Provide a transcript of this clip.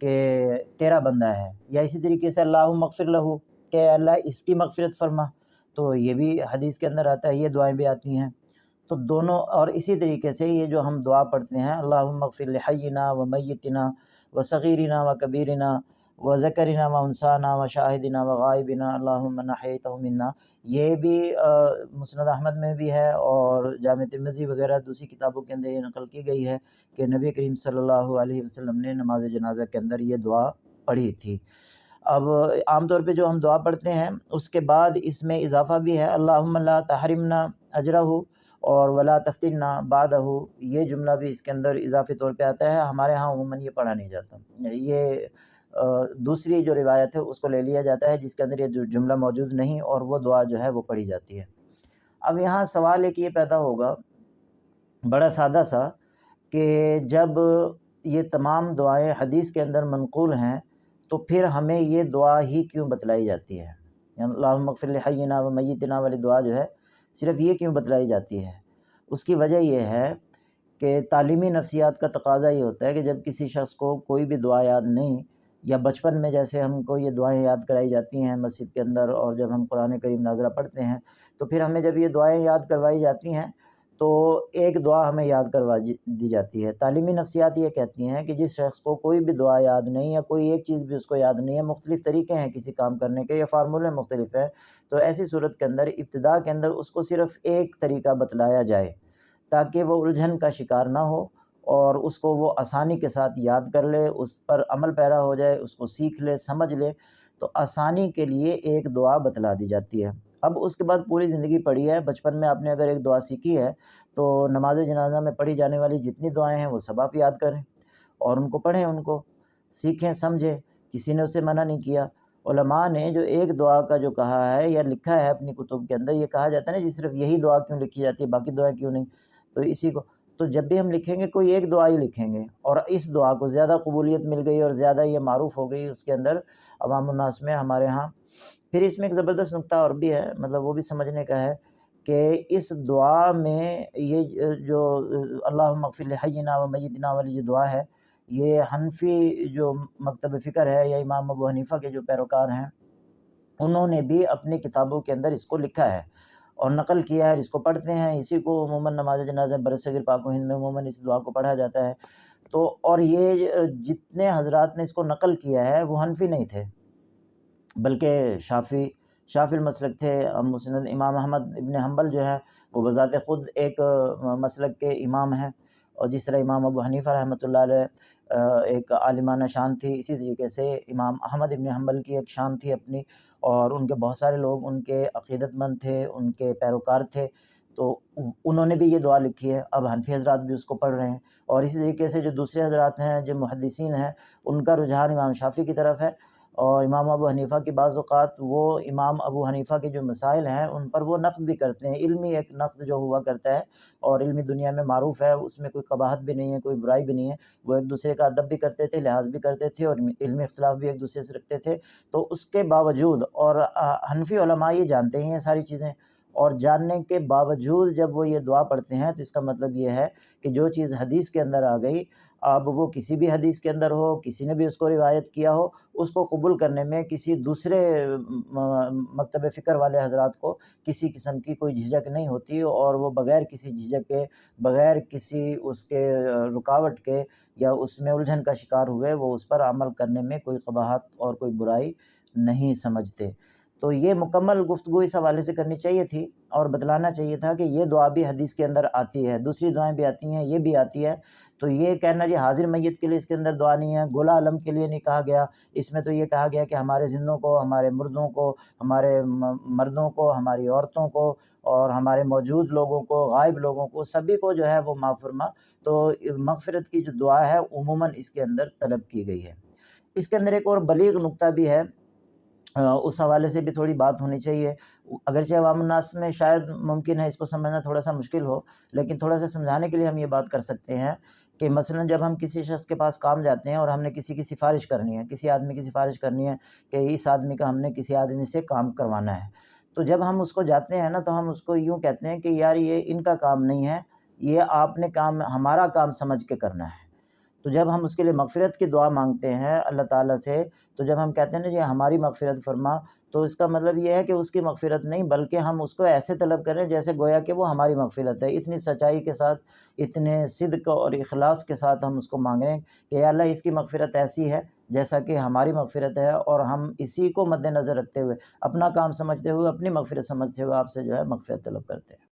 کہ تیرا بندہ ہے، یا اسی طریقے سے اللہم اغفر لہو کہ اللہ اس کی مغفرت فرما، تو یہ بھی حدیث کے اندر آتا ہے، یہ دعائیں بھی آتی ہیں۔ تو دونوں، اور اسی طریقے سے یہ جو ہم دعا پڑھتے ہیں اللہم اغفر لحینا و میتنا و صغیرنا و کبیرنا و ذکرنا و انسانا و شاہدنا و غائبنا اللہم من احییتہ منا، یہ بھی مسند احمد میں بھی ہے اور جامع ترمذی وغیرہ دوسری کتابوں کے اندر یہ نقل کی گئی ہے کہ نبی کریم صلی اللہ علیہ وسلم نے نماز جنازہ کے اندر یہ دعا پڑھی تھی۔ اب عام طور پہ جو ہم دعا پڑھتے ہیں اس کے بعد اس میں اضافہ بھی ہے اللہم لا تحرمنا اجرہ اور ولا تفتنا بعدہ، یہ جملہ بھی اس کے اندر اضافی طور پہ آتا ہے، ہمارے ہاں عموماً یہ پڑھا نہیں جاتا، یہ دوسری جو روایت ہے اس کو لے لیا جاتا ہے جس کے اندر یہ جملہ موجود نہیں اور وہ دعا جو ہے وہ پڑھی جاتی ہے۔ اب یہاں سوال ایک یہ پیدا ہوگا بڑا سادہ سا کہ جب یہ تمام دعائیں حدیث کے اندر منقول ہیں تو پھر ہمیں یہ دعا ہی کیوں بتلائی جاتی ہے؟ یعنی اللہم اغفر لحینا و میتنا والی دعا جو ہے صرف یہ کیوں بتلائی جاتی ہے؟ اس کی وجہ یہ ہے کہ تعلیمی نفسیات کا تقاضا یہ ہوتا ہے کہ جب کسی شخص کو کوئی بھی دعا یاد نہیں، یا بچپن میں جیسے ہم کو یہ دعائیں یاد کرائی جاتی ہیں مسجد کے اندر، اور جب ہم قرآن کریم ناظرہ پڑھتے ہیں تو پھر ہمیں جب یہ دعائیں یاد کروائی جاتی ہیں تو ایک دعا ہمیں یاد کروا دی جاتی ہے۔ تعلیمی نفسیات یہ کہتی ہیں کہ جس شخص کو کوئی بھی دعا یاد نہیں یا کوئی ایک چیز بھی اس کو یاد نہیں ہے، مختلف طریقے ہیں کسی کام کرنے کے یا فارمولے مختلف ہیں، تو ایسی صورت کے اندر ابتدا کے اندر اس کو صرف ایک طریقہ بتلایا جائے تاکہ وہ الجھن کا شکار نہ ہو اور اس کو وہ آسانی کے ساتھ یاد کر لے، اس پر عمل پیرا ہو جائے، اس کو سیکھ لے، سمجھ لے، تو آسانی کے لیے ایک دعا بتلا دی جاتی ہے۔ اب اس کے بعد پوری زندگی پڑھی ہے، بچپن میں آپ نے اگر ایک دعا سیکھی ہے تو نماز جنازہ میں پڑھی جانے والی جتنی دعائیں ہیں وہ سب آپ یاد کریں اور ان کو پڑھیں، ان کو سیکھیں، سمجھیں، کسی نے اسے منع نہیں کیا۔ علماء نے جو ایک دعا کا جو کہا ہے یا لکھا ہے اپنی کتب کے اندر، یہ کہا جاتا ہے نا جی صرف یہی دعا کیوں لکھی جاتی ہے باقی دعائیں کیوں نہیں، تو اسی کو تو جب بھی ہم لکھیں گے کوئی ایک دعا ہی لکھیں گے، اور اس دعا کو زیادہ قبولیت مل گئی اور زیادہ یہ معروف ہو گئی اس کے اندر عوام الناس میں ہمارے ہاں۔ پھر اس میں ایک زبردست نقطہ اور بھی ہے، مطلب وہ بھی سمجھنے کا ہے کہ اس دعا میں یہ جو اللہم اغفر لحینا و میتنا والی جو دعا ہے، یہ حنفی جو مکتب فکر ہے یا امام ابو حنیفہ کے جو پیروکار ہیں انہوں نے بھی اپنی کتابوں کے اندر اس کو لکھا ہے اور نقل کیا ہے، اس کو پڑھتے ہیں، اسی کو عموماً نماز جنازہ برصغیر پاک و ہند میں عموماً اس دعا کو پڑھا جاتا ہے۔ تو اور یہ جتنے حضرات نے اس کو نقل کیا ہے وہ حنفی نہیں تھے بلکہ شافی المسلک تھے۔ مسند امام احمد ابن حنبل جو ہے وہ بذات خود ایک مسلک کے امام ہیں، اور جس طرح امام ابو حنیفہ رحمۃ اللہ علیہ ایک عالمانہ شان تھی، اسی طریقے سے امام احمد ابن حنبل کی ایک شان تھی اپنی، اور ان کے بہت سارے لوگ ان کے عقیدت مند تھے، ان کے پیروکار تھے، تو انہوں نے بھی یہ دعا لکھی ہے۔ اب حنفی حضرات بھی اس کو پڑھ رہے ہیں، اور اسی طریقے سے جو دوسرے حضرات ہیں جو محدثین ہیں ان کا رجحان امام شافعی کی طرف ہے، اور امام ابو حنیفہ کی بعض اوقات وہ امام ابو حنیفہ کے جو مسائل ہیں ان پر وہ نقد بھی کرتے ہیں، علمی ایک نقد جو ہوا کرتا ہے اور علمی دنیا میں معروف ہے، اس میں کوئی قباحت بھی نہیں ہے، کوئی برائی بھی نہیں ہے، وہ ایک دوسرے کا ادب بھی کرتے تھے، لحاظ بھی کرتے تھے، اور علمی اختلاف بھی ایک دوسرے سے رکھتے تھے۔ تو اس کے باوجود، اور حنفی علماء یہ جانتے ہیں یہ ساری چیزیں، اور جاننے کے باوجود جب وہ یہ دعا پڑھتے ہیں تو اس کا مطلب یہ ہے کہ جو چیز حدیث کے اندر آ گئی، اب وہ کسی بھی حدیث کے اندر ہو، کسی نے بھی اس کو روایت کیا ہو، اس کو قبول کرنے میں کسی دوسرے مکتب فکر والے حضرات کو کسی قسم کی کوئی جھجک نہیں ہوتی، اور وہ بغیر کسی جھجک کے، بغیر کسی اس کے رکاوٹ کے یا اس میں الجھن کا شکار ہوئے وہ اس پر عمل کرنے میں کوئی قباحت اور کوئی برائی نہیں سمجھتے۔ تو یہ مکمل گفتگو اس حوالے سے کرنی چاہیے تھی اور بتلانا چاہیے تھا کہ یہ دعا بھی حدیث کے اندر آتی ہے، دوسری دعائیں بھی آتی ہیں، یہ بھی آتی ہے۔ تو یہ کہنا جی حاضر میت کے لیے اس کے اندر دعا نہیں ہے، گولہ عالم کے لیے نہیں کہا گیا، اس میں تو یہ کہا گیا کہ ہمارے زندوں کو، ہمارے مردوں کو، ہمارے مردوں کو، ہماری عورتوں کو، اور ہمارے موجود لوگوں کو، غائب لوگوں کو، سبھی کو جو ہے وہ معاف فرما۔ تو مغفرت کی جو دعا ہے عموماً اس کے اندر طلب کی گئی ہے۔ اس کے اندر ایک اور بلیغ نقطہ بھی ہے، اس حوالے سے بھی تھوڑی بات ہونی چاہیے، اگرچہ عوام الناس میں شاید ممکن ہے اس کو سمجھنا تھوڑا سا مشکل ہو، لیکن تھوڑا سا سمجھانے کے لیے ہم یہ بات کر سکتے ہیں کہ مثلا جب ہم کسی شخص کے پاس کام جاتے ہیں اور ہم نے کسی کی سفارش کرنی ہے، کسی آدمی کی سفارش کرنی ہے کہ اس آدمی کا ہم نے کسی آدمی سے کام کروانا ہے، تو جب ہم اس کو جاتے ہیں نا تو ہم اس کو یوں کہتے ہیں کہ یار یہ ان کا کام نہیں ہے، یہ آپ نے کام ہمارا کام سمجھ کے کرنا ہے۔ تو جب ہم اس کے لیے مغفرت کی دعا مانگتے ہیں اللہ تعالیٰ سے، تو جب ہم کہتے ہیں نا یہ ہماری مغفرت فرما، تو اس کا مطلب یہ ہے کہ اس کی مغفرت نہیں، بلکہ ہم اس کو ایسے طلب کریں جیسے گویا کہ وہ ہماری مغفرت ہے، اتنی سچائی کے ساتھ، اتنے صدق اور اخلاص کے ساتھ ہم اس کو مانگ رہے ہیں کہ یا اللہ اس کی مغفرت ایسی ہے جیسا کہ ہماری مغفرت ہے، اور ہم اسی کو مد نظر رکھتے ہوئے، اپنا کام سمجھتے ہوئے، اپنی مغفرت سمجھتے ہوئے آپ سے جو ہے مغفرت طلب کرتے ہیں۔